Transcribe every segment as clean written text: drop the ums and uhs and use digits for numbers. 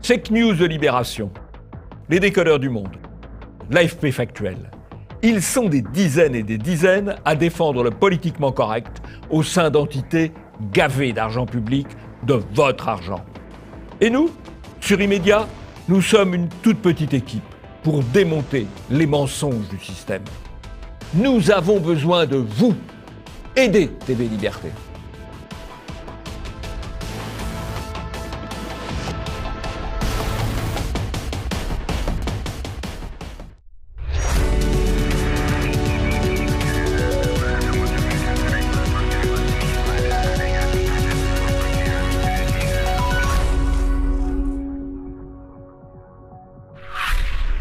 Fake News de Libération, les décodeurs du monde, l'AFP Factuel. Ils sont des dizaines et des dizaines à défendre le politiquement correct au sein d'entités gavées d'argent public, de votre argent. Et nous, sur Immédiat, nous sommes une toute petite équipe pour démonter les mensonges du système. Nous avons besoin de vous. Aidez TV Liberté.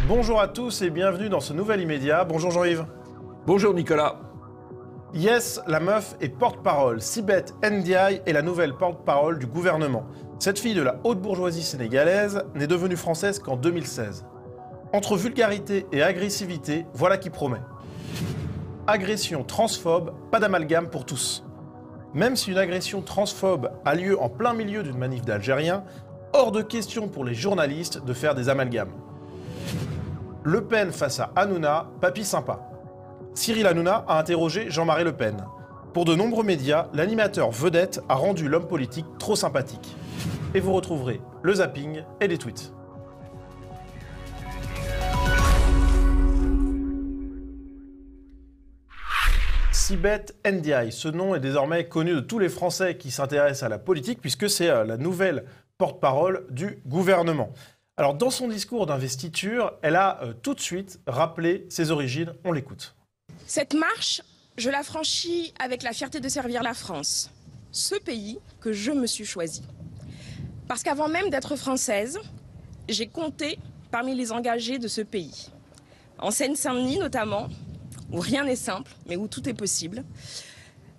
Bonjour à tous et bienvenue dans ce nouvel Immédiat. Bonjour Jean-Yves. Bonjour Nicolas. Yes, la meuf est porte-parole. Sibeth Ndiaye est la nouvelle porte-parole du gouvernement. Cette fille de la haute bourgeoisie sénégalaise n'est devenue française qu'en 2016. Entre vulgarité et agressivité, voilà qui promet. Agression transphobe, pas d'amalgame pour tous. Même si une agression transphobe a lieu en plein milieu d'une manif d'Algériens, hors de question pour les journalistes de faire des amalgames. Le Pen face à Hanouna, papy sympa. Cyril Hanouna a interrogé Jean-Marie Le Pen. Pour de nombreux médias, l'animateur vedette a rendu l'homme politique trop sympathique. Et vous retrouverez le zapping et les tweets. Sibeth Ndiaye, ce nom est désormais connu de tous les Français qui s'intéressent à la politique puisque c'est la nouvelle porte-parole du gouvernement. Alors, dans son discours d'investiture, elle a tout de suite rappelé ses origines. On l'écoute. Cette marche, je la franchis avec la fierté de servir la France, ce pays que je me suis choisi. Parce qu'avant même d'être française, j'ai compté parmi les engagés de ce pays. En Seine-Saint-Denis notamment, où rien n'est simple, mais où tout est possible.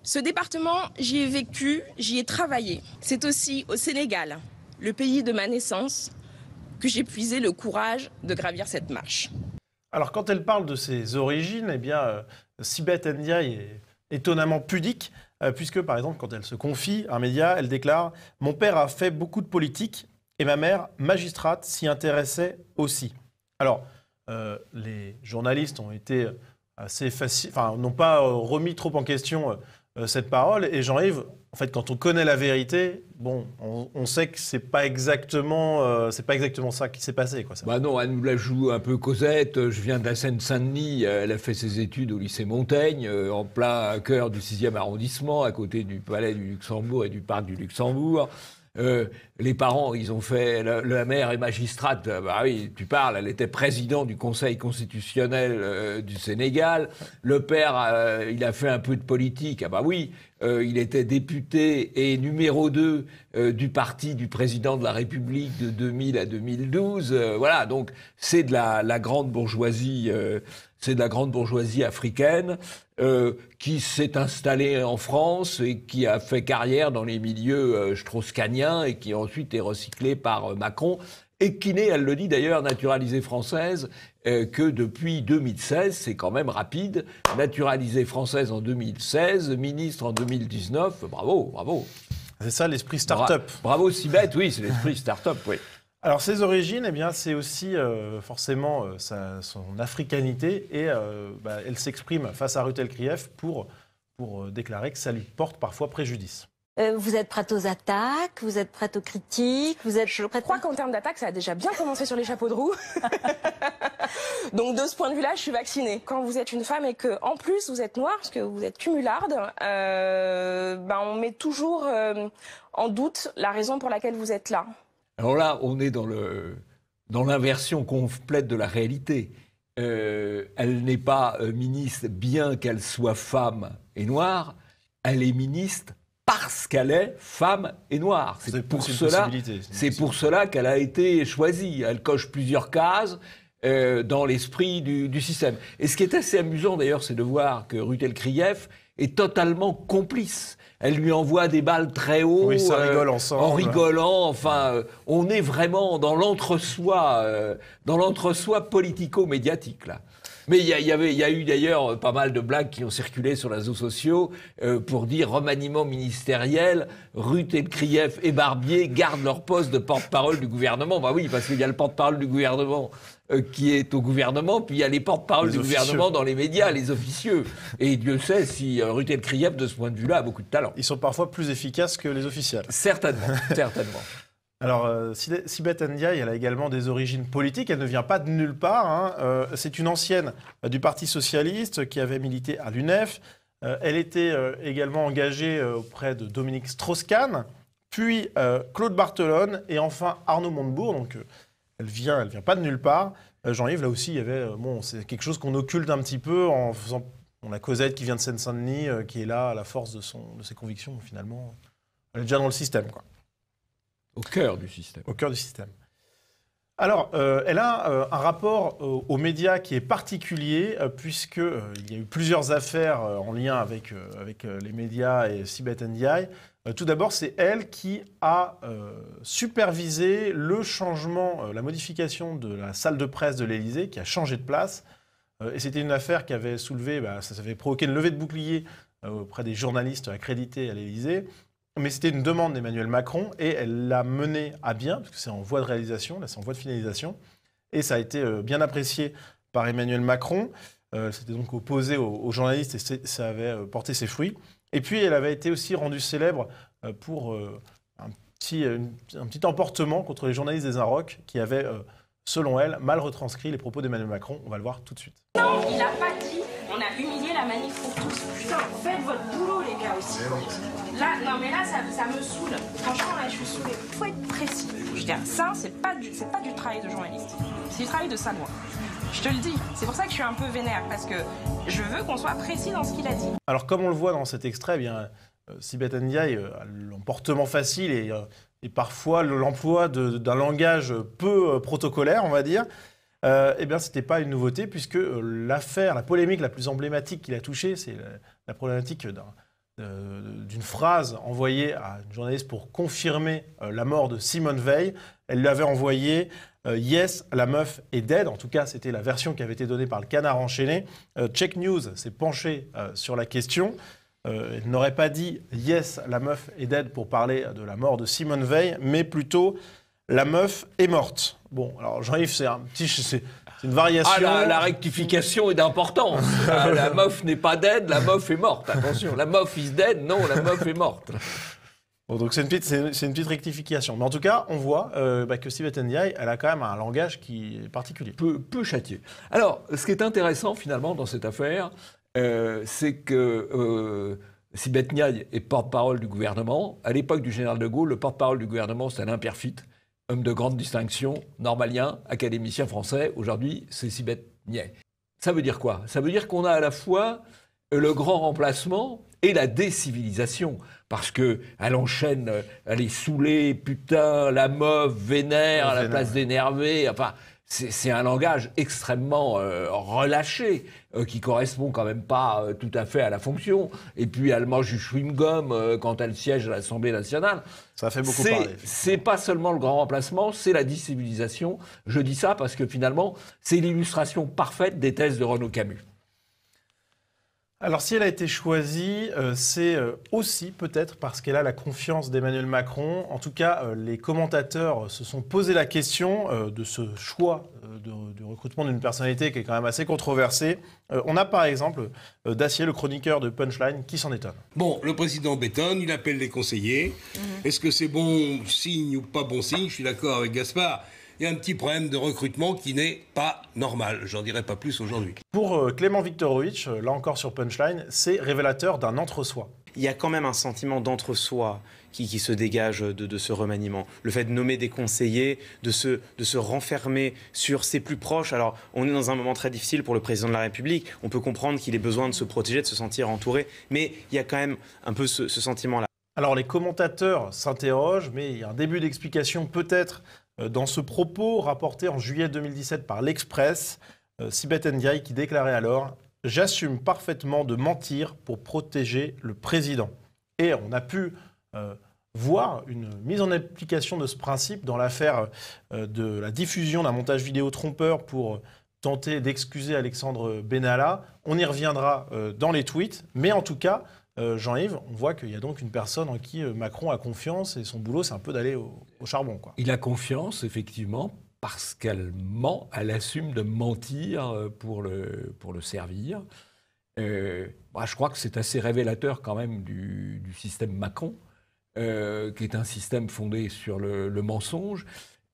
Ce département, j'y ai vécu, j'y ai travaillé. C'est aussi au Sénégal, le pays de ma naissance, que j'ai puisé le courage de gravir cette marche. Alors quand elle parle de ses origines, eh bien, Sibeth Ndiaye est étonnamment pudique, puisque par exemple quand elle se confie à un média, elle déclare « Mon père a fait beaucoup de politique et ma mère, magistrate, s'y intéressait aussi ». Alors, les journalistes ont été assez faciles, enfin n'ont pas remis trop en question cette parole, et Jean-Yves, en fait, quand on connaît la vérité, bon, on sait que c'est pas exactement ça qui s'est passé, quoi. Ça. Bah non, elle nous la joue un peu Cosette. Je viens de la Seine-Saint-Denis. Elle a fait ses études au lycée Montaigne, en plein cœur du 6e arrondissement, à côté du Palais du Luxembourg et du Parc du Luxembourg. Les parents, ils ont fait... La mère est magistrate. Bah oui, tu parles, elle était président du Conseil constitutionnel du Sénégal. Le père, il a fait un peu de politique. Ah bah oui, il était député et numéro 2 du parti du président de la République de 2000 à 2012. Voilà, donc c'est de la grande bourgeoisie... c'est de la grande bourgeoisie africaine qui s'est installée en France et qui a fait carrière dans les milieux strauss-kahniens et qui ensuite est recyclée par Macron et qui n'est, elle le dit d'ailleurs, naturalisée française que depuis 2016, c'est quand même rapide, naturalisée française en 2016, ministre en 2019, bravo, bravo. C'est ça l'esprit start-up. Bravo Sibeth, oui, c'est l'esprit start-up, oui. Alors, ses origines, eh bien, c'est aussi forcément son africanité et elle s'exprime face à Ruth Elkrief pour déclarer que ça lui porte parfois préjudice. Vous êtes prête aux attaques, vous êtes prête aux critiques, vous êtes... Je crois qu'en termes d'attaques, ça a déjà bien commencé sur les chapeaux de roue. Donc, de ce point de vue-là, je suis vaccinée. Quand vous êtes une femme et que, en plus, vous êtes noire, parce que vous êtes cumularde, on met toujours en doute la raison pour laquelle vous êtes là. Alors là, on est dans l'inversion complète de la réalité. Elle n'est pas ministre bien qu'elle soit femme et noire, elle est ministre parce qu'elle est femme et noire. C'est pour cela qu'elle a été choisie. Elle coche plusieurs cases dans l'esprit du système. Et ce qui est assez amusant d'ailleurs, c'est de voir que Ruth Elkrief est totalement complice. Elle lui envoie des balles très haut, oui, ça rigole ensemble. En rigolant. Enfin, on est vraiment dans l'entre-soi politico-médiatique là. Mais il y a eu d'ailleurs pas mal de blagues qui ont circulé sur les réseaux sociaux pour dire remaniement ministériel, Ruth Elkrief et Barbier gardent leur poste de porte-parole du gouvernement. Bah oui, parce qu'il y a le porte-parole du gouvernement qui est au gouvernement, puis il y a les porte-parole du gouvernement dans les médias, les officieux. Et Dieu sait si Ruth Elkrief, de ce point de vue-là, a beaucoup de talent. Ils sont parfois plus efficaces que les officiels. Certainement, certainement. Alors, Sibeth Ndiaye, elle a également des origines politiques. Elle ne vient pas de nulle part, hein. C'est une ancienne du Parti socialiste qui avait milité à l'UNEF. Elle était également engagée auprès de Dominique Strauss-Kahn, puis Claude Barthelone et enfin Arnaud Montebourg. Donc, elle vient pas de nulle part. Jean-Yves, là aussi, il y avait, c'est quelque chose qu'on occulte un petit peu en faisant. On a Cosette qui vient de Seine-Saint-Denis, qui est là à la force de ses convictions. Finalement, elle est déjà dans le système, quoi. Au cœur du système. Au cœur du système. Alors, elle a un rapport aux médias qui est particulier, puisqu'il y a eu plusieurs affaires en lien avec les médias et Sibeth Ndiaye. Tout d'abord, c'est elle qui a supervisé le changement, la modification de la salle de presse de l'Élysée, qui a changé de place. Et c'était une affaire qui avait soulevé, ça avait provoqué une levée de bouclier auprès des journalistes accrédités à l'Élysée. Mais c'était une demande d'Emmanuel Macron et elle l'a menée à bien, parce que c'est en voie de réalisation, là c'est en voie de finalisation. Et ça a été bien apprécié par Emmanuel Macron. C'était donc opposé aux journalistes et ça avait porté ses fruits. Et puis elle avait été aussi rendue célèbre pour un petit emportement contre les journalistes des Inrocks qui avaient, selon elle, mal retranscrit les propos d'Emmanuel Macron. On va le voir tout de suite. Non, il n'a pas dit on a humilié la manif pour tous. Putain, faites votre boulot les gars aussi. Là, non mais là, ça me saoule. Franchement, là, je suis saoulée. Il faut être précis. Je veux dire, ça, c'est pas du travail de journaliste. C'est du travail de Salwa. Je te le dis. C'est pour ça que je suis un peu vénère, parce que je veux qu'on soit précis dans ce qu'il a dit. Alors, comme on le voit dans cet extrait, Sibeth Ndiaye a l'emportement facile et parfois l'emploi d'un langage peu protocolaire, on va dire. Eh bien, c'était pas une nouveauté, puisque la polémique la plus emblématique qu'il a touchée, c'est la problématique d'une phrase envoyée à une journaliste pour confirmer la mort de Simone Veil. Elle lui avait envoyé « Yes, la meuf est dead ». En tout cas, c'était la version qui avait été donnée par le Canard enchaîné. Check News s'est penché sur la question. Elle n'aurait pas dit « Yes, la meuf est dead » pour parler de la mort de Simone Veil, mais plutôt « La meuf est morte ». Bon, alors Jean-Yves, c'est une variation. Ah, la rectification est d'importance. La meuf n'est pas dead, la meuf est morte. Attention, la meuf is dead, non, la meuf est morte. Bon, donc c'est une petite rectification. Mais en tout cas, on voit que Sibeth Ndiaye, elle a quand même un langage qui est particulier. Peu châtié. Alors, ce qui est intéressant finalement dans cette affaire, c'est que Sibeth Ndiaye est porte-parole du gouvernement. À l'époque du général de Gaulle, le porte-parole du gouvernement, c'était Alain Peyrefitte, homme de grande distinction, normalien, académicien français. Aujourd'hui, c'est Sibeth Ndiaye. Ça veut dire quoi? Ça veut dire qu'on a à la fois le grand remplacement et la décivilisation. Parce qu'elle enchaîne, elle est saoulée, putain, la meuf, vénère, à la place d'énerver. Enfin, c'est un langage extrêmement relâché, qui correspond quand même pas tout à fait à la fonction. Et puis elle mange du chewing-gum quand elle siège à l'Assemblée nationale. Ça fait beaucoup parler. C'est pas seulement le grand remplacement, c'est la décivilisation. Je dis ça parce que finalement, c'est l'illustration parfaite des thèses de Renaud Camus. Alors, si elle a été choisie, c'est aussi peut-être parce qu'elle a la confiance d'Emmanuel Macron. En tout cas, les commentateurs se sont posé la question de ce choix du recrutement d'une personnalité qui est quand même assez controversée. On a par exemple Dacier, le chroniqueur de Punchline, qui s'en étonne. Bon, le président bétonne, il appelle les conseillers. Est-ce que c'est bon signe ou pas bon signe? Je suis d'accord avec Gaspard. Il y a un petit problème de recrutement qui n'est pas normal. J'en dirai pas plus aujourd'hui. Pour Clément Viktorovitch, là encore sur Punchline, c'est révélateur d'un entre-soi. Il y a quand même un sentiment d'entre-soi qui se dégage de ce remaniement. Le fait de nommer des conseillers, de se renfermer sur ses plus proches. Alors, on est dans un moment très difficile pour le président de la République. On peut comprendre qu'il ait besoin de se protéger, de se sentir entouré. Mais il y a quand même un peu ce sentiment-là. Alors, les commentateurs s'interrogent, mais il y a un début d'explication peut-être dans ce propos rapporté en juillet 2017 par l'Express. Sibeth Ndiaye qui déclarait alors « J'assume parfaitement de mentir pour protéger le président ». Et on a pu voir une mise en application de ce principe dans l'affaire de la diffusion d'un montage vidéo trompeur pour tenter d'excuser Alexandre Benalla. On y reviendra dans les tweets, mais en tout cas, Jean-Yves, on voit qu'il y a donc une personne en qui Macron a confiance et son boulot, c'est un peu d'aller au charbon, quoi. Il a confiance, effectivement, parce qu'elle ment, elle assume de mentir pour le servir. Je crois que c'est assez révélateur quand même du système Macron, qui est un système fondé sur le mensonge,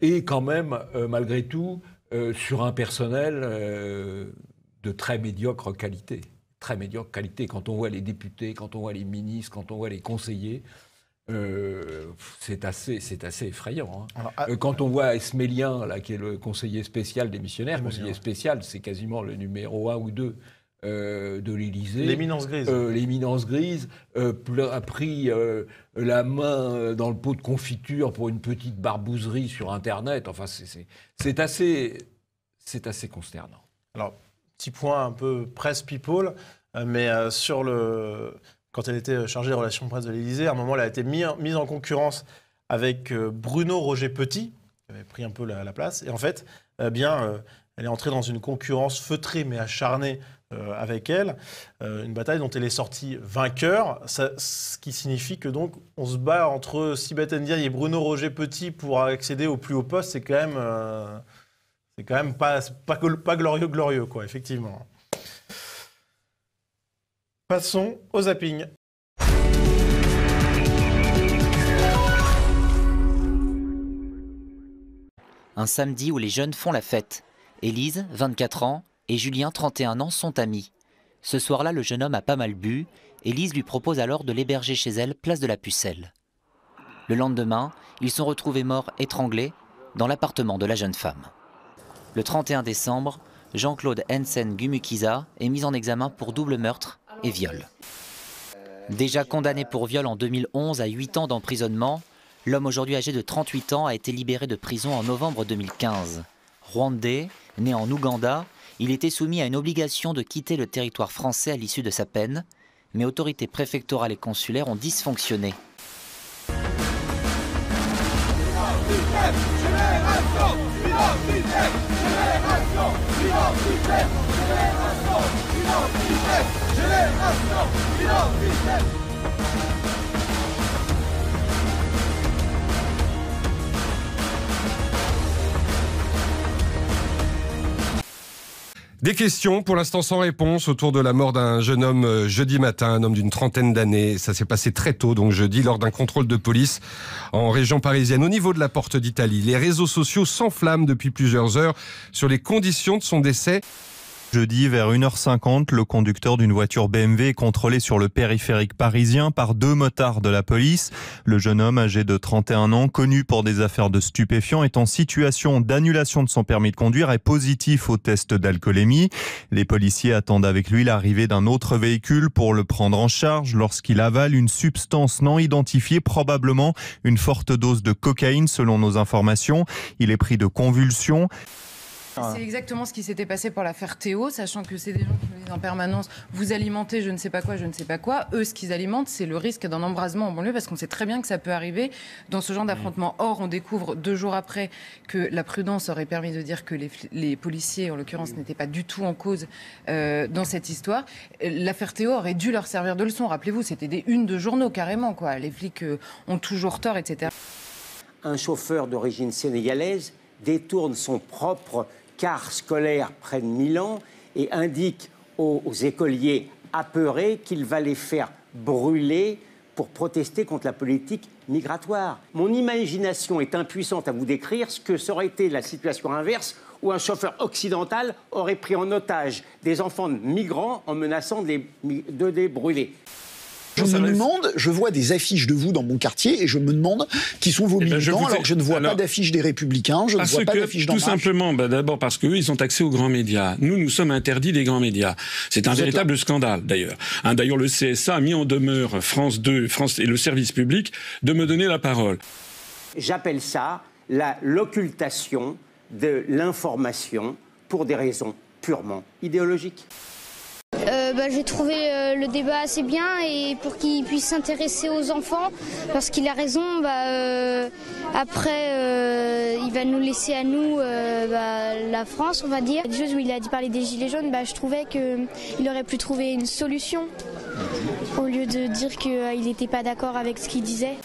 et quand même, malgré tout, sur un personnel de très médiocre qualité. Très médiocre qualité. Quand on voit les députés, quand on voit les ministres, quand on voit les conseillers, c'est assez effrayant. Hein. Alors, quand on voit Esmélien, là, qui est le conseiller spécial des missionnaires, conseiller spécial, c'est quasiment le numéro 1 ou 2 de l'Élysée. L'éminence grise. L'éminence grise a pris la main dans le pot de confiture pour une petite barbouzerie sur Internet. Enfin, c'est assez consternant. Alors, petit point un peu presse people, mais quand elle était chargée des relations presse de l'Élysée, à un moment, elle a été mise en concurrence avec Bruno Roger Petit, qui avait pris un peu la place. Et en fait, elle est entrée dans une concurrence feutrée mais acharnée avec elle, une bataille dont elle est sortie vainqueur, ce qui signifie que donc on se bat entre Sibeth Ndiaye et Bruno Roger Petit pour accéder au plus haut poste. C'est quand même pas glorieux, quoi, effectivement. Passons au zapping. Un samedi où les jeunes font la fête. Élise, 24 ans, et Julien, 31 ans, sont amis. Ce soir-là, le jeune homme a pas mal bu. Élise lui propose alors de l'héberger chez elle, place de la Pucelle. Le lendemain, ils sont retrouvés morts étranglés dans l'appartement de la jeune femme. Le 31 décembre, Jean-Claude Hensen Gumukiza est mis en examen pour double meurtre et viol. Déjà condamné pour viol en 2011 à 8 ans d'emprisonnement, l'homme aujourd'hui âgé de 38 ans a été libéré de prison en novembre 2015. Rwandais, né en Ouganda, il était soumis à une obligation de quitter le territoire français à l'issue de sa peine, mais autorités préfectorales et consulaires ont dysfonctionné. Des questions, pour l'instant sans réponse, autour de la mort d'un jeune homme jeudi matin, un homme d'une trentaine d'années. Ça s'est passé très tôt, donc jeudi, lors d'un contrôle de police en région parisienne. Au niveau de la Porte d'Italie, les réseaux sociaux s'enflamment depuis plusieurs heures sur les conditions de son décès. Jeudi, vers 1h50, le conducteur d'une voiture BMW est contrôlé sur le périphérique parisien par 2 motards de la police. Le jeune homme, âgé de 31 ans, connu pour des affaires de stupéfiants, est en situation d'annulation de son permis de conduire et positif au test d'alcoolémie. Les policiers attendent avec lui l'arrivée d'un autre véhicule pour le prendre en charge lorsqu'il avale une substance non identifiée, probablement une forte dose de cocaïne selon nos informations. Il est pris de convulsions. C'est exactement ce qui s'était passé pour l'affaire Théo, sachant que c'est des gens qui nous disent en permanence « vous alimentez je ne sais pas quoi, je ne sais pas quoi ». Eux, ce qu'ils alimentent, c'est le risque d'un embrasement en banlieue, parce qu'on sait très bien que ça peut arriver dans ce genre d'affrontement. Or, on découvre 2 jours après que la prudence aurait permis de dire que les policiers, en l'occurrence, n'étaient pas du tout en cause dans cette histoire. L'affaire Théo aurait dû leur servir de leçon. Rappelez-vous, c'était des unes de journaux, carrément, quoi. Les flics ont toujours tort, etc. Un chauffeur d'origine sénégalaise détourne son propre car scolaire près de Milan et indique aux écoliers apeurés qu'il va les faire brûler pour protester contre la politique migratoire. Mon imagination est impuissante à vous décrire ce que ça aurait été la situation inverse où un chauffeur occidental aurait pris en otage des enfants migrants en menaçant de les brûler. Je me demande, je vois des affiches de vous dans mon quartier et je me demande qui sont vos militants alors que je ne vois pas d'affiches des Républicains, je ne vois pas d'affiches d'En Marche. Tout simplement, d'abord parce qu'eux, ils ont accès aux grands médias. Nous sommes interdits des grands médias. C'est un véritable scandale, d'ailleurs. D'ailleurs, le CSA a mis en demeure France 2 et le service public de me donner la parole. J'appelle ça l'occultation de l'information pour des raisons purement idéologiques. J'ai trouvé le débat assez bien et pour qu'il puisse s'intéresser aux enfants parce qu'il a raison. Après, il va nous laisser à nous la France, on va dire. Des choses où il a parlé des gilets jaunes, je trouvais qu'il aurait pu trouver une solution au lieu de dire qu'il n'était pas d'accord avec ce qu'il disait.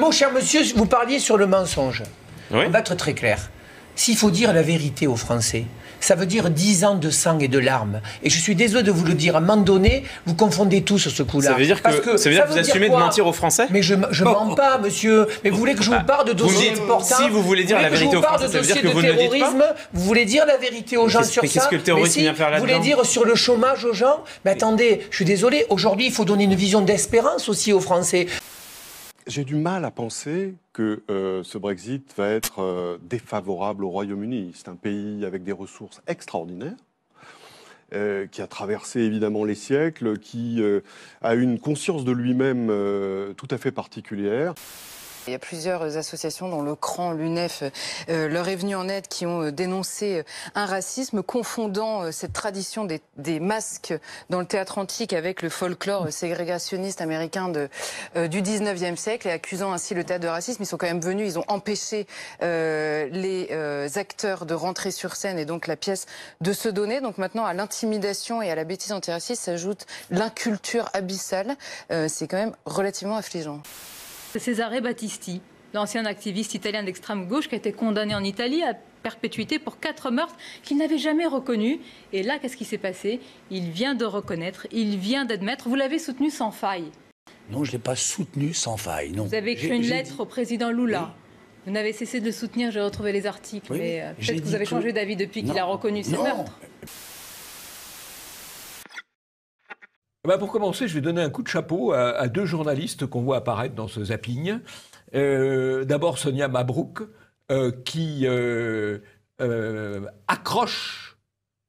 Mon cher monsieur, vous parliez sur le mensonge. Oui. On va être très clair. S'il faut dire la vérité aux Français, ça veut dire 10 ans de sang et de larmes. Et je suis désolé de vous le dire, à un moment donné, vous confondez tout sur ce coup-là. Ça veut dire que vous assumez de mentir aux Français? Mais je mens pas, monsieur. Mais vous voulez que je vous parle de dossiers importants? Si vous voulez dire la vérité aux Français, ça veut dire que vous ne le dites pas? Vous voulez dire la vérité aux gens sur ça? Mais qu'est-ce que le terrorisme vient faire là-dedans? Vous voulez dire sur le chômage aux gens? Mais attendez, je suis désolé, aujourd'hui, il faut donner une vision d'espérance aussi aux Français. J'ai du mal à penser que ce Brexit va être défavorable au Royaume-Uni. C'est un pays avec des ressources extraordinaires, qui a traversé évidemment les siècles, qui a une conscience de lui-même tout à fait particulière. Il y a plusieurs associations, dont le CRAN, l'UNEF, leur est venu en aide, qui ont dénoncé un racisme confondant cette tradition des masques dans le théâtre antique avec le folklore ségrégationniste américain du 19e siècle et accusant ainsi le théâtre de racisme. Ils sont quand même venus, ils ont empêché les acteurs de rentrer sur scène et donc la pièce de se donner. Donc maintenant, à l'intimidation et à la bêtise antiraciste s'ajoute l'inculture abyssale. C'est quand même relativement affligeant. Cesare Battisti, l'ancien activiste italien d'extrême gauche qui a été condamné en Italie à perpétuité pour 4 meurtres qu'il n'avait jamais reconnus. Et là, qu'est-ce qui s'est passé? Il vient de reconnaître, il vient d'admettre. Vous l'avez soutenu sans faille. Non, je ne l'ai pas soutenu sans faille, non. Vous avez écrit une lettre au président Lula. Oui. Vous n'avez cessé de le soutenir, j'ai retrouvé les articles. Oui, mais peut-être que vous avez changé d'avis depuis qu'il a reconnu ses meurtres. Pour commencer, je vais donner un coup de chapeau à 2 journalistes qu'on voit apparaître dans ce zapping. D'abord Sonia Mabrouk, qui accroche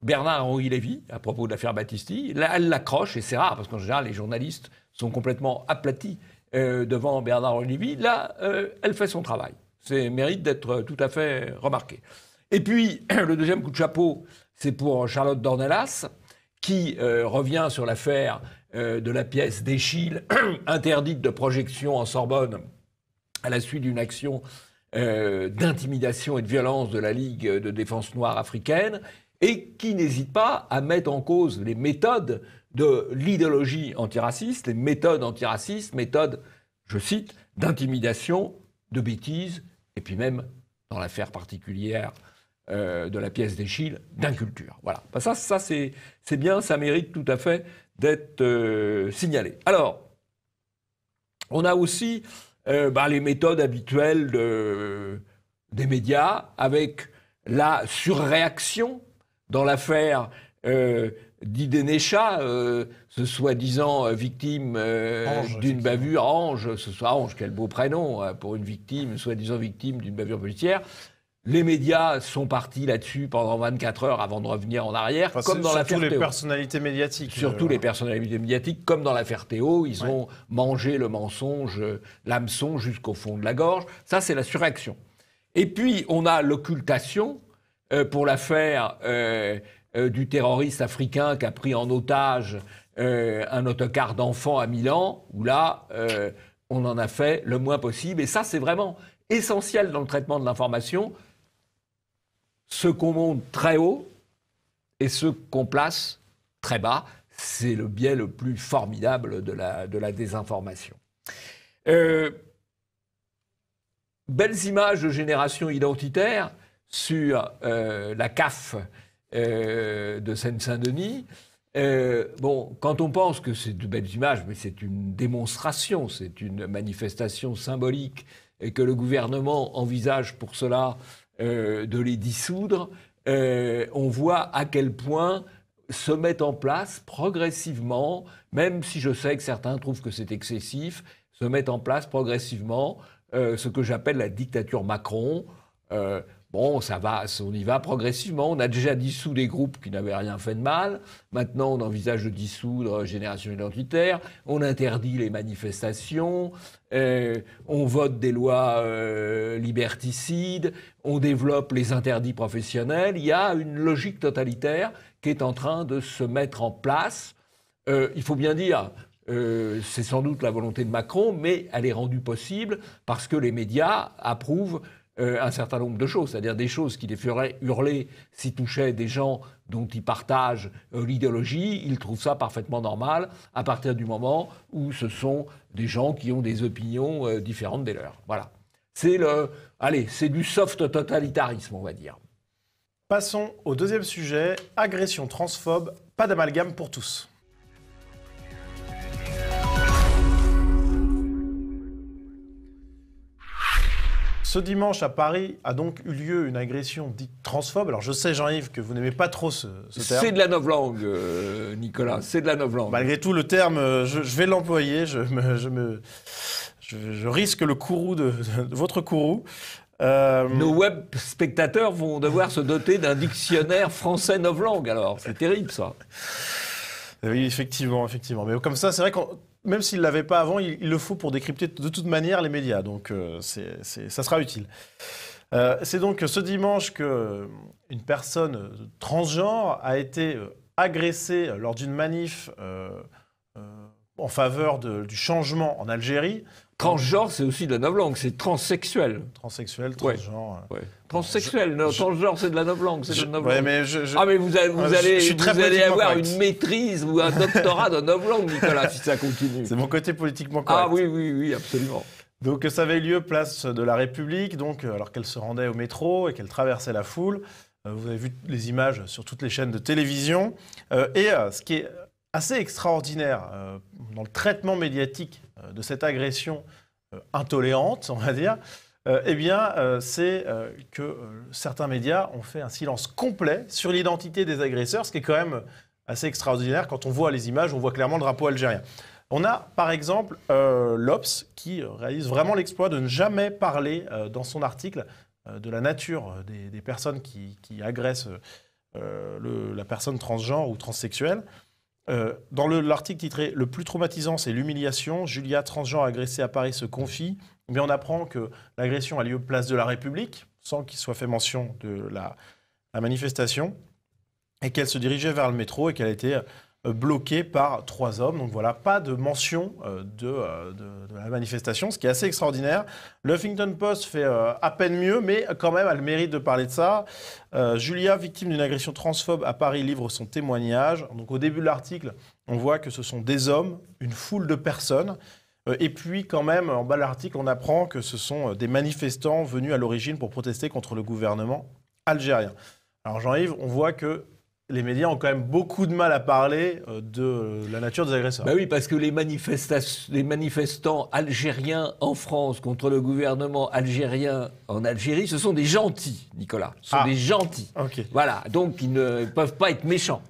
Bernard-Henri Lévy à propos de l'affaire Battisti. Là, elle l'accroche, et c'est rare, parce qu'en général, les journalistes sont complètement aplatis devant Bernard-Henri Lévy. Là, elle fait son travail. C'est mérite d'être tout à fait remarqué. Et puis, le deuxième coup de chapeau, c'est pour Charlotte Dornelas, qui revient sur l'affaire de la pièce d'Eschyle, interdite de projection en Sorbonne à la suite d'une action d'intimidation et de violence de la Ligue de défense noire africaine, et qui n'hésite pas à mettre en cause les méthodes de l'idéologie antiraciste, les méthodes antiracistes, méthodes, je cite, d'intimidation, de bêtises, et puis même, dans l'affaire particulière de la pièce d'Eschyle, d'inculture. Voilà. Ça c'est bien, ça mérite tout à fait d'être signalé. Alors, on a aussi les méthodes habituelles des médias, avec la surréaction dans l'affaire d'Idenesha, ce soi-disant victime d'une bavure, Ange, quel beau prénom pour une victime, soi-disant victime d'une bavure policière. Les médias sont partis là-dessus pendant 24 heures avant de revenir en arrière, comme dans l'affaire Théo. Surtout les personnalités médiatiques. Surtout les personnalités médiatiques, comme dans l'affaire Théo, ils ont mangé le mensonge, l'hameçon jusqu'au fond de la gorge. Ça, c'est la surréaction. Et puis, on a l'occultation pour l'affaire du terroriste africain qui a pris en otage un autocar d'enfants à Milan, où là, on en a fait le moins possible. Et ça, c'est vraiment essentiel dans le traitement de l'information. Ce qu'on monte très haut et ce qu'on place très bas, c'est le biais le plus formidable de la désinformation. Belles images de génération identitaire sur la CAF de Seine-Saint-Denis. Quand on pense que c'est de belles images, mais c'est une démonstration, c'est une manifestation symbolique et que le gouvernement envisage pour cela de les dissoudre, on voit à quel point se met en place progressivement, même si je sais que certains trouvent que c'est excessif, se met en place progressivement ce que j'appelle la dictature Macron. Ça va, on y va progressivement. On a déjà dissous des groupes qui n'avaient rien fait de mal. Maintenant, on envisage de dissoudre Génération Identitaire. On interdit les manifestations. On vote des lois liberticides. On développe les interdits professionnels. Il y a une logique totalitaire qui est en train de se mettre en place. Il faut bien dire, c'est sans doute la volonté de Macron, mais elle est rendue possible parce que les médias approuvent un certain nombre de choses, c'est-à-dire des choses qui les feraient hurler s'ils touchaient des gens dont ils partagent l'idéologie. Ils trouvent ça parfaitement normal à partir du moment où ce sont des gens qui ont des opinions différentes des leurs. Voilà. C'est du soft totalitarisme, on va dire. Passons au deuxième sujet, agression transphobe, pas d'amalgame pour tous. Ce dimanche à Paris a donc eu lieu une agression dite transphobe. Alors je sais, Jean-Yves, que vous n'aimez pas trop ce terme. C'est de la novlangue, Nicolas, c'est de la novlangue. Malgré tout, le terme, je vais l'employer, je risque le courroux de votre courroux. Nos web spectateurs vont devoir se doter d'un dictionnaire français novlangue, alors c'est terrible ça. Oui, effectivement. Mais comme ça, c'est vrai que même s'il ne l'avait pas avant, il le faut pour décrypter de toute manière les médias, donc ça sera utile. C'est donc ce dimanche qu'une personne transgenre a été agressée lors d'une manif en faveur du changement en Algérie. Transgenre, c'est aussi de la novlangue, c'est transsexuel. Transsexuel, transgenre. Ouais. Transsexuel, transgenre, c'est de la novlangue. Ouais, mais Ah, mais vous allez avoir une maîtrise ou un doctorat de novlangue, Nicolas, si ça continue. C'est mon côté politiquement correct. Ah oui, absolument. Donc ça avait lieu place de la République, donc, alors qu'elle se rendait au métro et qu'elle traversait la foule. Vous avez vu les images sur toutes les chaînes de télévision. Ce qui est assez extraordinaire dans le traitement médiatique de cette agression intolérante, on va dire, c'est que certains médias ont fait un silence complet sur l'identité des agresseurs, ce qui est quand même assez extraordinaire. Quand on voit les images, on voit clairement le drapeau algérien. On a par exemple l'Obs qui réalise vraiment l'exploit de ne jamais parler dans son article de la nature des personnes qui agressent la personne transgenre ou transsexuelle. Dans l'article titré « Le plus traumatisant, c'est l'humiliation. Julia, transgenre agressée à Paris, se confie », mais on apprend que l'agression a lieu place de la République, sans qu'il soit fait mention de la manifestation, et qu'elle se dirigeait vers le métro et qu'elle a été bloquée par 3 hommes. Donc voilà, pas de mention de la manifestation, ce qui est assez extraordinaire. Le Huffington Post fait à peine mieux, mais quand même a le mérite de parler de ça. Julia, victime d'une agression transphobe à Paris, livre son témoignage. Donc au début de l'article, on voit que ce sont des hommes, une foule de personnes. Et puis quand même, en bas de l'article, on apprend que ce sont des manifestants venus à l'origine pour protester contre le gouvernement algérien. Alors Jean-Yves, on voit que les médias ont quand même beaucoup de mal à parler de la nature des agresseurs. Ben oui, parce que les manifestants algériens en France contre le gouvernement algérien en Algérie, ce sont des gentils, Nicolas. Ce sont des gentils. Okay. Voilà, donc ils ne peuvent pas être méchants.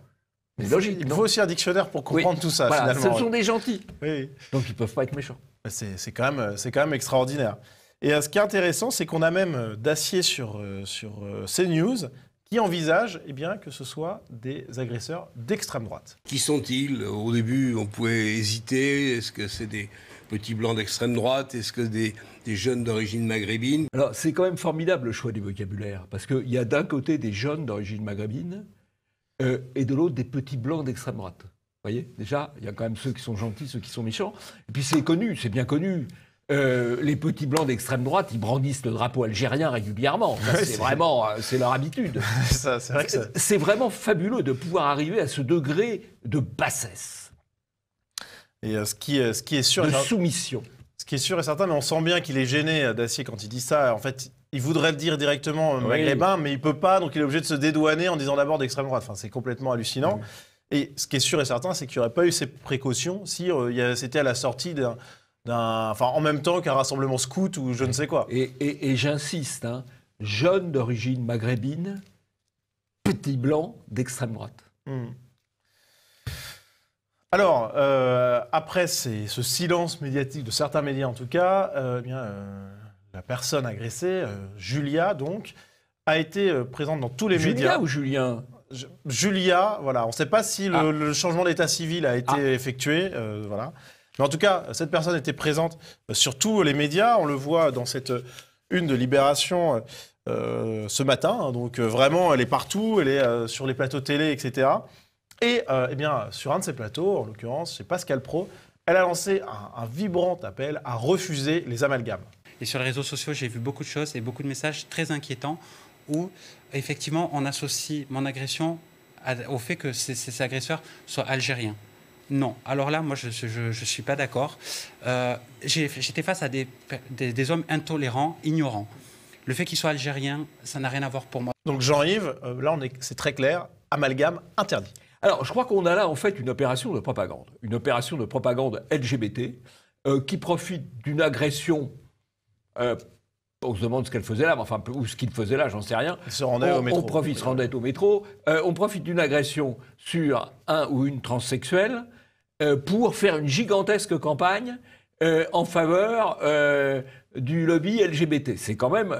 C'est logique. Il faut aussi un dictionnaire pour comprendre tout ça, voilà, finalement. Ce sont des gentils. Oui. Donc ils ne peuvent pas être méchants. C'est quand même extraordinaire. Et ce qui est intéressant, c'est qu'on a même Dacier sur CNews qui envisage que ce soit des agresseurs d'extrême droite. Qui sont-ils? Au début, on pouvait hésiter. Est-ce que c'est des petits blancs d'extrême droite? Est-ce que des jeunes d'origine maghrébine? Alors, c'est quand même formidable le choix du vocabulaire, parce qu'il y a d'un côté des jeunes d'origine maghrébine et de l'autre des petits blancs d'extrême droite. Vous voyez? Déjà, il y a quand même ceux qui sont gentils, ceux qui sont méchants. Et puis c'est connu, c'est bien connu. Les petits blancs d'extrême droite, ils brandissent le drapeau algérien régulièrement. C'est leur habitude. C'est vraiment fabuleux de pouvoir arriver à ce degré de bassesse. Et ce qui est sûr, de soumission. Ce qui est sûr et certain, mais on sent bien qu'il est gêné, Dacier, quand il dit ça. En fait, il voudrait le dire directement maghrébin, mais il peut pas, donc il est obligé de se dédouaner en disant d'abord d'extrême droite. Enfin, c'est complètement hallucinant. Et ce qui est sûr et certain, c'est qu'il n'y aurait pas eu ces précautions si c'était à la sortie en même temps qu'un rassemblement scout ou je ne sais quoi. Et j'insiste, jeunes d'origine maghrébine, petits blancs d'extrême droite. Alors, après ce silence médiatique de certains médias en tout cas, la personne agressée, Julia donc, a été présente dans tous les médias. Julia ou Julien? Julia, voilà. On ne sait pas si le changement d'état civil a été effectué, voilà. Mais en tout cas, cette personne était présente sur tous les médias. On le voit dans cette une de Libération ce matin. Donc vraiment, elle est partout. Elle est sur les plateaux télé, etc. Et sur un de ces plateaux, en l'occurrence chez Pascal Praud, elle a lancé un vibrant appel à refuser les amalgames. Et sur les réseaux sociaux, j'ai vu beaucoup de choses et beaucoup de messages très inquiétants où, effectivement, on associe mon agression au fait que ces agresseurs soient algériens. Non. Alors là, moi, je suis pas d'accord. J'étais face à des hommes intolérants, ignorants. Le fait qu'ils soient algériens, ça n'a rien à voir pour moi. Donc Jean-Yves, là, c'est très clair, amalgame interdit. Alors, je crois qu'on a là, en fait, une opération de propagande. Une opération de propagande LGBT qui profite d'une agression... on se demande ce qu'elle faisait là, enfin, ou ce qu'il faisait là, j'en sais rien. Il se rendait au métro. Il se rendait au métro. On profite d'une agression sur un ou une transsexuelle pour faire une gigantesque campagne en faveur du lobby LGBT. C'est quand même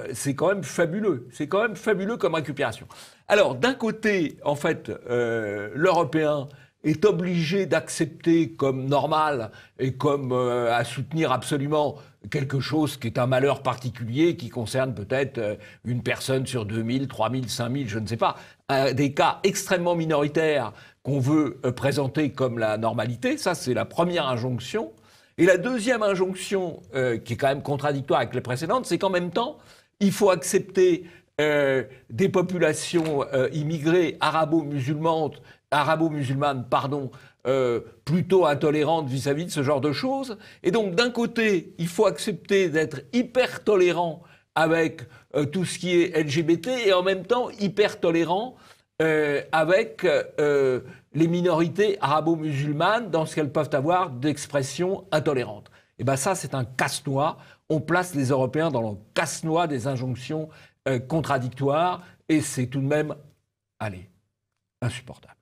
fabuleux. C'est quand même fabuleux comme récupération. Alors, d'un côté, en fait, l'Européen est obligé d'accepter comme normal et comme à soutenir absolument quelque chose qui est un malheur particulier, qui concerne peut-être une personne sur 2000, 3000, 5000, je ne sais pas, des cas extrêmement minoritaires qu'on veut présenter comme la normalité. Ça, c'est la première injonction. Et la deuxième injonction, qui est quand même contradictoire avec les précédentes, c'est qu'en même temps, il faut accepter des populations immigrées arabo-musulmanes, plutôt intolérantes vis-à-vis de ce genre de choses. Et donc, d'un côté, il faut accepter d'être hyper tolérant avec tout ce qui est LGBT et en même temps hyper tolérant avec les minorités arabo-musulmanes dans ce qu'elles peuvent avoir d'expressions intolérantes. Et bien ça, c'est un casse-noix. On place les Européens dans le casse-noix des injonctions contradictoires et c'est tout de même, insupportable.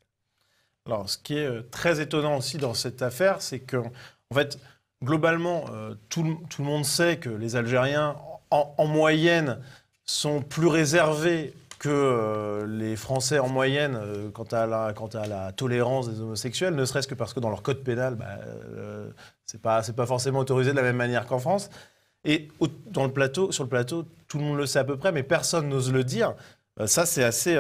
Alors, ce qui est très étonnant aussi dans cette affaire, c'est que, en fait, globalement, tout le monde sait que les Algériens, en moyenne, sont plus réservés que les Français en moyenne quant à la tolérance des homosexuels, ne serait-ce que parce que dans leur code pénal, c'est pas forcément autorisé de la même manière qu'en France. Et sur le plateau, tout le monde le sait à peu près, mais personne n'ose le dire. Ça, c'est assez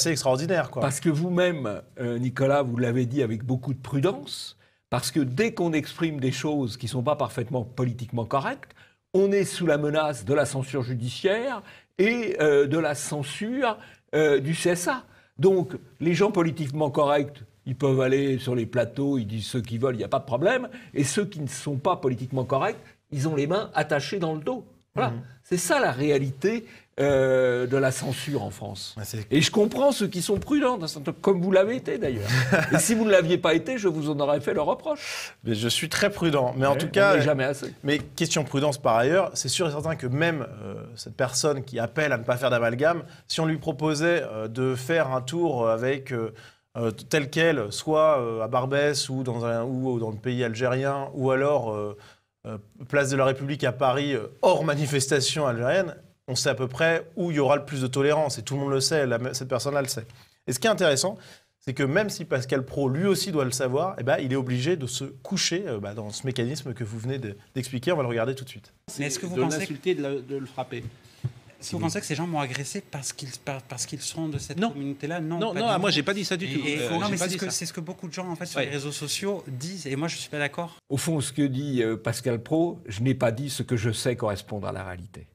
extraordinaire, quoi. Parce que vous-même, Nicolas, vous l'avez dit avec beaucoup de prudence, parce que dès qu'on exprime des choses qui ne sont pas parfaitement politiquement correctes, on est sous la menace de la censure judiciaire et de la censure du CSA. Donc, les gens politiquement corrects, ils peuvent aller sur les plateaux, ils disent ce qu'ils veulent, il n'y a pas de problème. Et ceux qui ne sont pas politiquement corrects, ils ont les mains attachées dans le dos. Voilà. C'est ça la réalité de la censure en France. Et je comprends ceux qui sont prudents, comme vous l'avez été d'ailleurs. Et si vous ne l'aviez pas été, je vous en aurais fait le reproche. Mais je suis très prudent. Mais en tout cas, jamais assez. Mais question prudence par ailleurs, c'est sûr et certain que même cette personne qui appelle à ne pas faire d'amalgame, si on lui proposait de faire un tour avec tel quel, soit à Barbès ou dans le pays algérien, ou alors place de la République à Paris, hors manifestation algérienne, on sait à peu près où il y aura le plus de tolérance. Et tout le monde le sait, cette personne-là le sait. Et ce qui est intéressant, c'est que même si Pascal Praud, lui aussi, doit le savoir, il est obligé de se coucher dans ce mécanisme que vous venez d'expliquer. On va le regarder tout de suite. Mais est-ce que vous pensez l'insulter, de le frapper? Est-ce que vous pensez que ces gens m'ont agressé parce qu'ils sont de cette communauté-là? Non, moi j'ai pas dit ça du tout. Non, mais c'est ce que beaucoup de gens en fait sur les réseaux sociaux disent, et moi je suis pas d'accord. Au fond, ce que dit Pascal Praud, je n'ai pas dit ce que je sais correspondre à la réalité.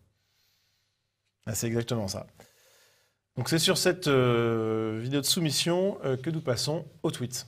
C'est exactement ça. Donc c'est sur cette vidéo de soumission que nous passons au tweet.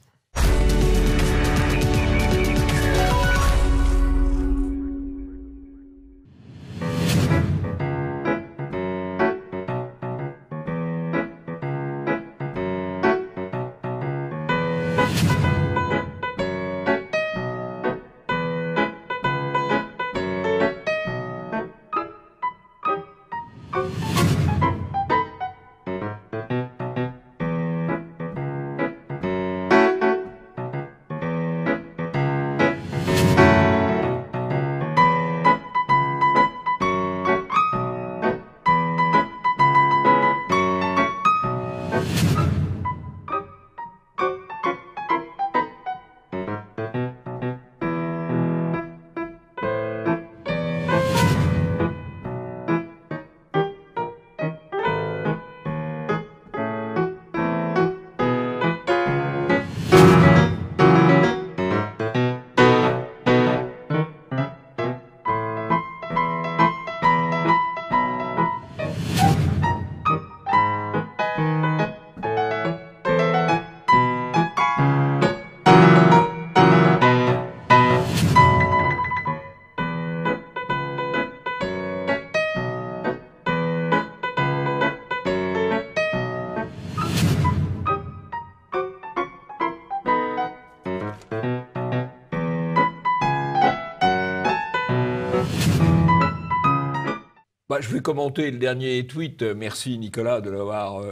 je vais commenter le dernier tweet. Merci Nicolas de l'avoir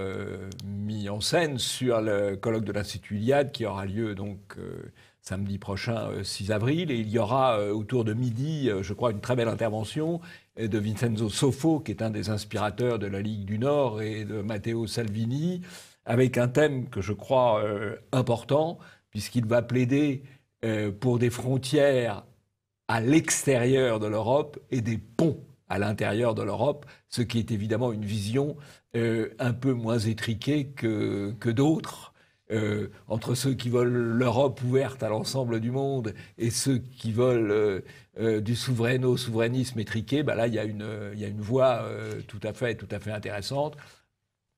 mis en scène sur le colloque de l'Institut Iliade qui aura lieu donc samedi prochain, 6 avril. Et il y aura autour de midi, je crois, une très belle intervention de Vincenzo Soffo, qui est un des inspirateurs de la Ligue du Nord, et de Matteo Salvini, avec un thème que je crois important, puisqu'il va plaider pour des frontières à l'extérieur de l'Europe et des ponts à l'intérieur de l'Europe, ce qui est évidemment une vision un peu moins étriquée que d'autres, entre ceux qui veulent l'Europe ouverte à l'ensemble du monde et ceux qui veulent du souverainisme étriqué. Là, il y a une voie tout à fait intéressante,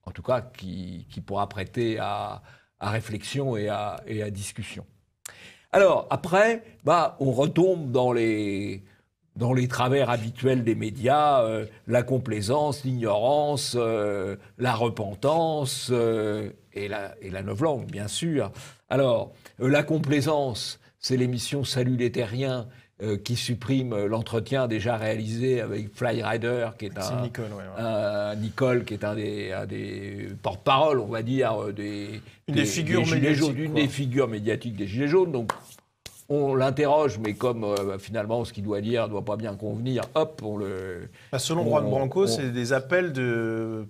en tout cas qui pourra prêter à réflexion et à discussion. Alors, après, on retombe dans les travers habituels des médias, la complaisance, l'ignorance, la repentance et la novlangue, bien sûr. Alors, la complaisance, c'est l'émission Salut les Terriens qui supprime l'entretien déjà réalisé avec Flyrider, qui est Nicole, qui est un des porte-parole, on va dire, une des figures médiatiques des Gilets jaunes. Donc, on l'interroge, mais comme finalement ce qu'il doit dire ne doit pas bien convenir, hop, on le... Selon Juan Branco, c'est des appels de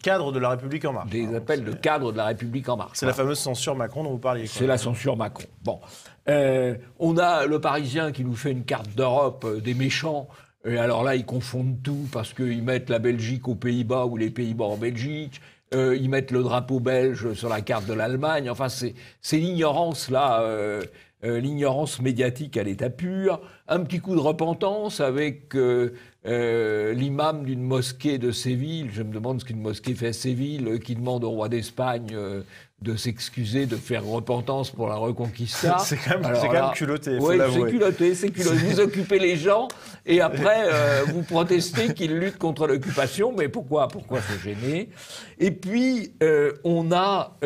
cadres de La République En Marche. Des appels de cadres de La République En Marche. C'est la fameuse censure Macron dont vous parliez. C'est la censure Macron. Bon. On a le Parisien qui nous fait une carte d'Europe des méchants. Et alors là, ils confondent tout parce qu'ils mettent la Belgique aux Pays-Bas ou les Pays-Bas en Belgique. Ils mettent le drapeau belge sur la carte de l'Allemagne. Enfin, c'est l'ignorance, là... l'ignorance médiatique à l'état pur, un petit coup de repentance avec l'imam d'une mosquée de Séville, je me demande ce qu'une mosquée fait à Séville, qui demande au roi d'Espagne de s'excuser, de faire repentance pour la Reconquista. C'est quand même culotté, faut l'avouer. C'est culotté. Vous occupez les gens et après vous protestez qu'ils luttent contre l'occupation, mais pourquoi se gêner? Et puis on a...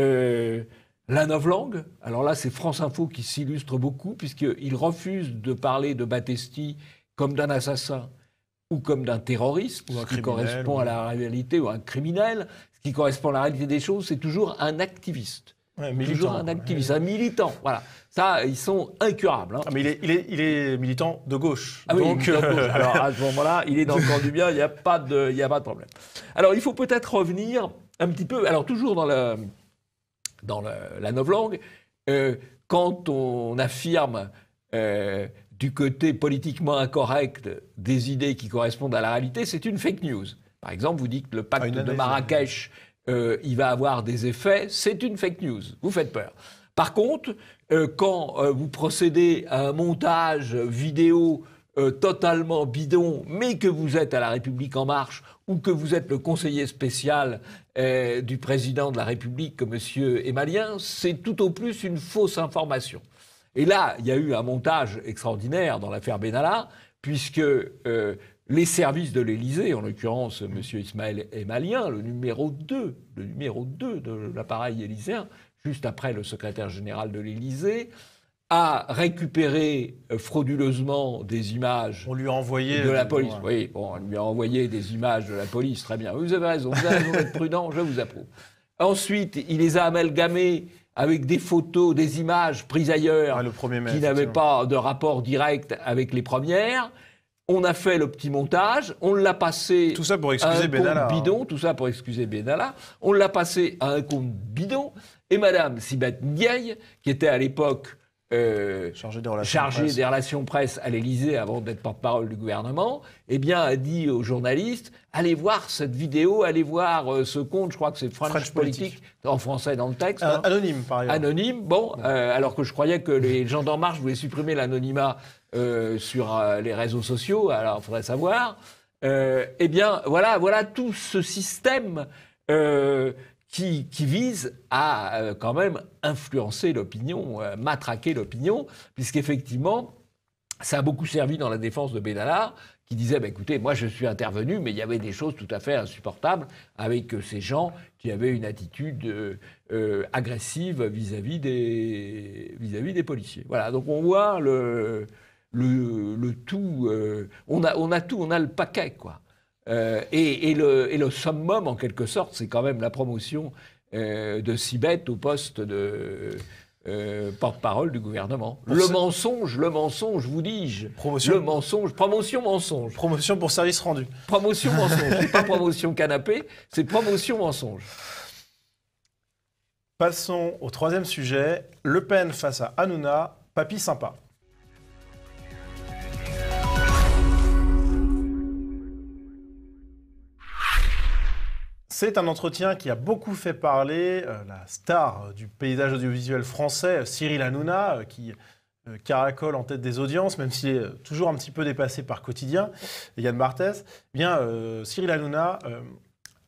la novlangue, alors là, c'est France Info qui s'illustre beaucoup, puisqu'il refuse de parler de Battesti comme d'un assassin ou comme d'un terroriste, ce qui correspond à la réalité, ou un criminel. Ce qui correspond à la réalité des choses, c'est toujours un activiste. Toujours un activiste, un militant. Voilà. Ça, ils sont incurables. Hein. Mais il est militant de gauche. Donc, de gauche. Alors, à ce moment-là, il est dans le camp du bien, il n'y a pas de problème. Alors, il faut peut-être revenir un petit peu, alors toujours dans la novlangue, quand on affirme du côté politiquement incorrect des idées qui correspondent à la réalité, c'est une fake news. Par exemple, vous dites que le pacte de Marrakech, il va avoir des effets, c'est une fake news. Vous faites peur. Par contre, quand vous procédez à un montage vidéo totalement bidon, mais que vous êtes à La République En Marche ou que vous êtes le conseiller spécial du président de la République, comme M. Emalien, c'est tout au plus une fausse information. Et là, il y a eu un montage extraordinaire dans l'affaire Benalla, puisque les services de l'Élysée, en l'occurrence M. Ismaël Emalien, le numéro 2 de l'appareil élyséen, juste après le secrétaire général de l'Élysée, a récupéré frauduleusement des images de la police. Oui, bon, on lui a envoyé des images de la police, très bien. Vous avez raison d'être prudent, je vous approuve. Ensuite, il les a amalgamées avec des photos, des images prises ailleurs, qui n'avaient pas de rapport direct avec les premières. On a fait le petit montage, on l'a passé tout ça pour excuser Benalla, bidon, tout ça pour excuser Benalla. On l'a passé à un compte bidon. Et Madame Sibeth Ndiaye, qui était à l'époque chargée des relations presse à l'Élysée avant d'être porte-parole du gouvernement, eh bien, a dit aux journalistes, allez voir cette vidéo, allez voir ce compte, je crois que c'est French Politique, en français dans le texte. Anonyme, par ailleurs. Anonyme, bon, alors que je croyais que les gens d'En Marche voulaient supprimer l'anonymat sur les réseaux sociaux, alors il faudrait savoir. Eh bien, voilà tout ce système qui vise à quand même influencer l'opinion, matraquer l'opinion, puisqu'effectivement, ça a beaucoup servi dans la défense de Benalla, qui disait, écoutez, moi je suis intervenu, mais il y avait des choses tout à fait insupportables avec ces gens qui avaient une attitude agressive vis-à-vis des policiers. Voilà, donc on voit le tout, on a tout, on a le paquet, quoi. Et le summum, en quelque sorte, c'est quand même la promotion de Sibeth au poste de porte-parole du gouvernement. Le mensonge, vous dis-je. Promotion. Le mensonge, promotion mensonge. Promotion pour service rendu. Promotion mensonge. C'est pas promotion canapé, c'est promotion mensonge. Passons au troisième sujet. Le Pen face à Hanouna, papy sympa. C'est un entretien qui a beaucoup fait parler. La star du paysage audiovisuel français, Cyril Hanouna, qui caracole en tête des audiences, même s'il est toujours un petit peu dépassé par Quotidien, et Yann Barthès. Cyril Hanouna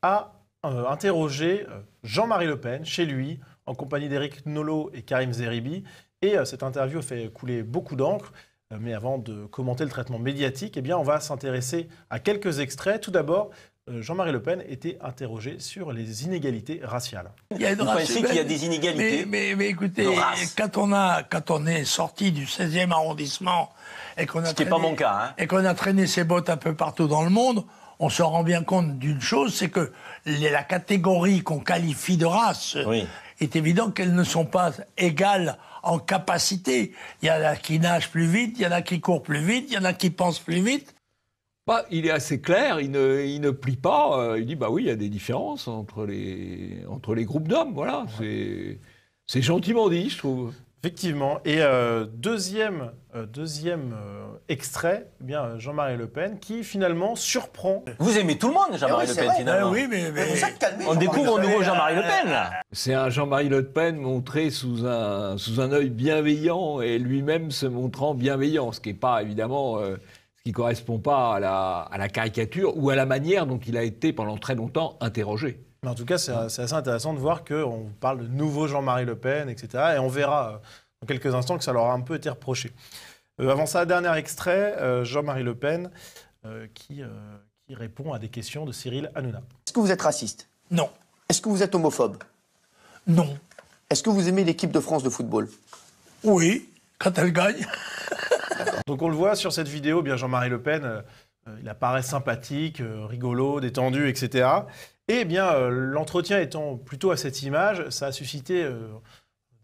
a interrogé Jean-Marie Le Pen chez lui, en compagnie d'Éric Nolot et Karim Zeribi. Et cette interview a fait couler beaucoup d'encre. Mais avant de commenter le traitement médiatique, on va s'intéresser à quelques extraits. Tout d'abord, Jean-Marie Le Pen était interrogé sur les inégalités raciales. Vous pensez qu'il y a des inégalités? Mais écoutez, quand on est sorti du 16e arrondissement et qu'on a, pas mon cas, et qu'on a traîné ses bottes un peu partout dans le monde, on se rend bien compte d'une chose, c'est que la catégorie qu'on qualifie de race est évident qu'elles ne sont pas égales en capacité. Il y en a qui nagent plus vite, il y en a qui courent plus vite, il y en a qui pensent plus vite. Il est assez clair, il ne plie pas. Il dit oui, il y a des différences entre les groupes d'hommes. Voilà, c'est gentiment dit, je trouve. Effectivement. Et deuxième extrait, Jean-Marie Le Pen, qui finalement surprend. Vous aimez tout le monde, Jean-Marie Le Pen, finalement. Oui, mais on découvre un nouveau Jean-Marie Le Pen, là. C'est un Jean-Marie Le Pen montré sous un œil bienveillant et lui-même se montrant bienveillant, ce qui n'est pas évidemment... qui ne correspond pas à la caricature ou à la manière dont il a été pendant très longtemps interrogé. Mais en tout cas, c'est assez intéressant de voir qu'on parle de nouveau Jean-Marie Le Pen, etc. Et on verra dans quelques instants que ça leur a un peu été reproché. Avant ça, dernier extrait, Jean-Marie Le Pen qui répond à des questions de Cyril Hanouna. Est-ce que vous êtes raciste? Non. Est-ce que vous êtes homophobe? Non. Est-ce que vous aimez l'équipe de France de football? Oui, quand elle gagne. Donc on le voit sur cette vidéo, Jean-Marie Le Pen, il apparaît sympathique, rigolo, détendu, etc. Et l'entretien étant plutôt à cette image, ça a suscité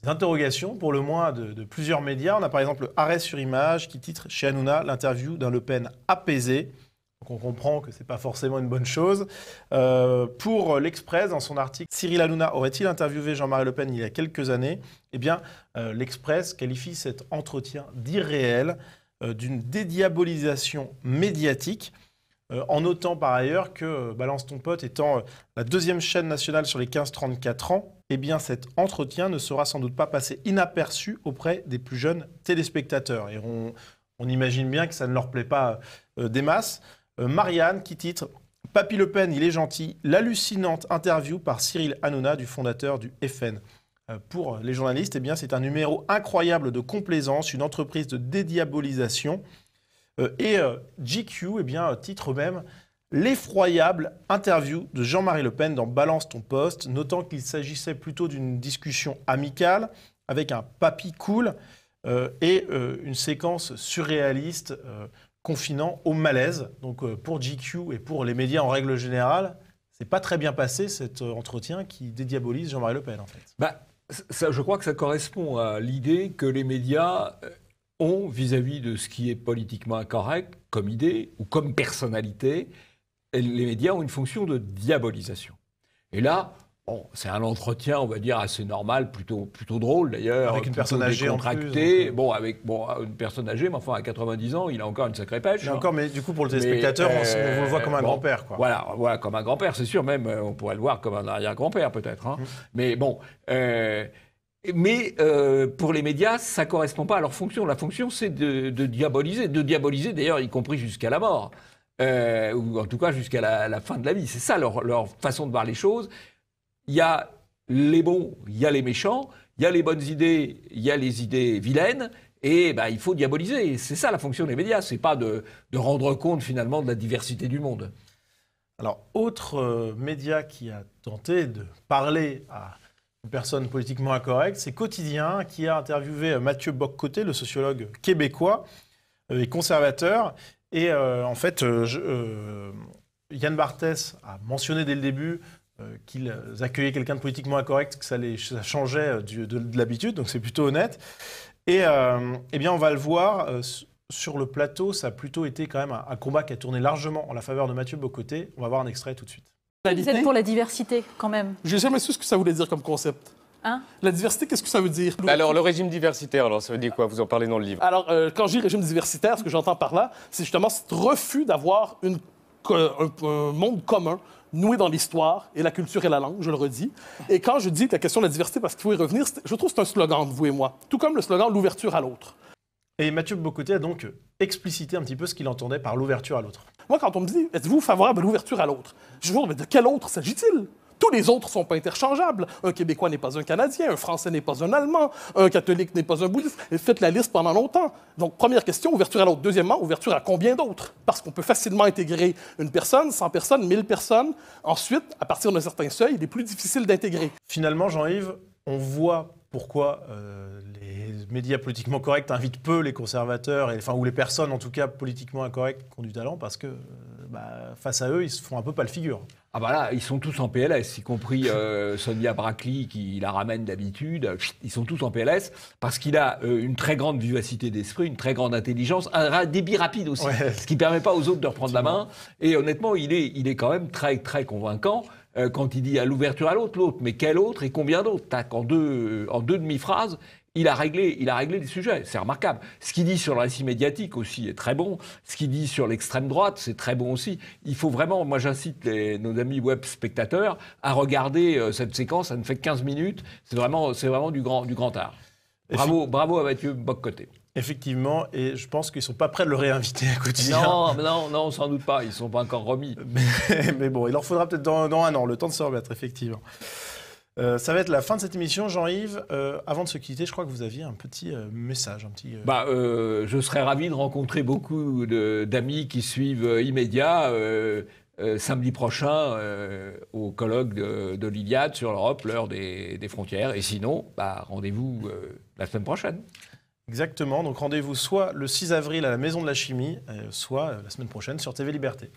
des interrogations, pour le moins, de plusieurs médias. On a par exemple Arrêt sur Image qui titre chez Hanouna l'interview d'un Le Pen apaisé. Donc on comprend que ce n'est pas forcément une bonne chose. Pour l'Express, dans son article, Cyril Hanouna aurait-il interviewé Jean-Marie Le Pen il y a quelques années? L'Express qualifie cet entretien d'irréel, d'une dédiabolisation médiatique, en notant par ailleurs que Balance ton pote étant la deuxième chaîne nationale sur les 15-34 ans, cet entretien ne sera sans doute pas passé inaperçu auprès des plus jeunes téléspectateurs. Et on imagine bien que ça ne leur plaît pas des masses. Marianne qui titre « Papy Le Pen, il est gentil », l'hallucinante interview par Cyril Hanouna du fondateur du FN. Pour les journalistes, c'est un numéro incroyable de complaisance, une entreprise de dédiabolisation. GQ titre même « L'effroyable interview de Jean-Marie Le Pen dans Balance ton poste », notant qu'il s'agissait plutôt d'une discussion amicale avec un papy cool et une séquence surréaliste confinant au malaise. Donc pour GQ et pour les médias en règle générale, c'est pas très bien passé cet entretien qui dédiabolise Jean-Marie Le Pen en fait. Je crois que ça correspond à l'idée que les médias ont vis-à-vis de ce qui est politiquement incorrect comme idée ou comme personnalité. Et les médias ont une fonction de diabolisation. Et là, c'est un entretien, on va dire, assez normal, plutôt drôle d'ailleurs. Avec une personne âgée en plus. Avec une personne âgée, mais enfin à 90 ans, il a encore une sacrée pêche. Il a encore, mais du coup, pour le téléspectateur, on le voit comme un grand-père. Voilà, comme un grand-père, c'est sûr. Même, on pourrait le voir comme un arrière-grand-père, peut-être. Mais pour les médias, ça ne correspond pas à leur fonction. La fonction, c'est de diaboliser. De diaboliser, d'ailleurs, y compris jusqu'à la mort. Ou en tout cas, jusqu'à la fin de la vie. C'est ça leur façon de voir les choses. Il y a les bons, il y a les méchants, il y a les bonnes idées, il y a les idées vilaines, et il faut diaboliser. C'est ça la fonction des médias, c'est pas de rendre compte finalement de la diversité du monde. Alors, autre média qui a tenté de parler à une personne politiquement incorrecte, c'est Quotidien qui a interviewé Mathieu Bock-Côté, le sociologue québécois et conservateur. Et Yann Barthès a mentionné dès le début qu'ils accueillaient quelqu'un de politiquement incorrect, que ça changeait de l'habitude, donc c'est plutôt honnête. Et eh bien, on va le voir, sur le plateau, ça a plutôt été quand même un combat qui a tourné largement en la faveur de Mathieu Bocoté. On va voir un extrait tout de suite. Vous êtes pour la diversité, quand même. J'ai jamais su ce que ça voulait dire comme concept. Hein? La diversité, qu'est-ce que ça veut dire? Alors, le régime diversitaire, alors, ça veut dire quoi? Vous en parlez dans le livre. Alors, quand je dis régime diversitaire, ce que j'entends par là, c'est justement ce refus d'avoir un monde commun noué dans l'histoire et la culture et la langue, je le redis. Et quand je dis que la question de la diversité, parce qu'il faut y revenir, je trouve que c'est un slogan de vous et moi, tout comme le slogan de l'ouverture à l'autre. Et Mathieu Bocoté a donc explicité un petit peu ce qu'il entendait par l'ouverture à l'autre. Moi, quand on me dit « Êtes-vous favorable à l'ouverture à l'autre ?» Je me dis « Mais de quel autre s'agit-il » Tous les autres ne sont pas interchangeables. Un Québécois n'est pas un Canadien, un Français n'est pas un Allemand, un catholique n'est pas un bouddhiste. Et faites la liste pendant longtemps. Donc, première question, ouverture à l'autre. Deuxièmement, ouverture à combien d'autres? Parce qu'on peut facilement intégrer une personne, 100 personnes, 1000 personnes. Ensuite, à partir d'un certain seuil, il est plus difficile d'intégrer. Finalement, Jean-Yves, on voit pourquoi les médias politiquement corrects invitent peu les conservateurs, ou les personnes en tout cas politiquement incorrectes qui ont du talent, parce que face à eux, ils se font un peu pas le figure. Ah bah là, ils sont tous en PLS, y compris Sonia Bracli qui la ramène d'habitude. Ils sont tous en PLS parce qu'il a une très grande vivacité d'esprit, une très grande intelligence, un débit rapide aussi, ce qui ne permet pas aux autres de reprendre la main. Et honnêtement, il est quand même très, très convaincant. Quand il dit à l'ouverture à l'autre, mais quel autre et combien d'autres? En deux demi-phrases, il a réglé des sujets. C'est remarquable. Ce qu'il dit sur le récit médiatique aussi est très bon. Ce qu'il dit sur l'extrême droite, c'est très bon aussi. Il faut vraiment, moi j'incite nos amis web spectateurs à regarder cette séquence. Ça ne fait que 15 minutes. C'est vraiment du grand art. Bravo à Mathieu Bocoté. Effectivement, et je pense qu'ils ne sont pas prêts de le réinviter à Quotidien. Non, sans doute pas. Ils ne sont pas encore remis. Mais bon, il leur faudra peut-être dans un an, le temps de se remettre, effectivement. Ça va être la fin de cette émission, Jean-Yves. Avant de se quitter, je crois que vous aviez un petit message. Je serais ravi de rencontrer beaucoup d'amis qui suivent Immédiat samedi prochain au colloque de l'Iliade sur l'Europe, l'heure des frontières. Et sinon, rendez-vous la semaine prochaine. Exactement, donc rendez-vous soit le 6 avril à la Maison de la Chimie, soit la semaine prochaine sur TV Liberté.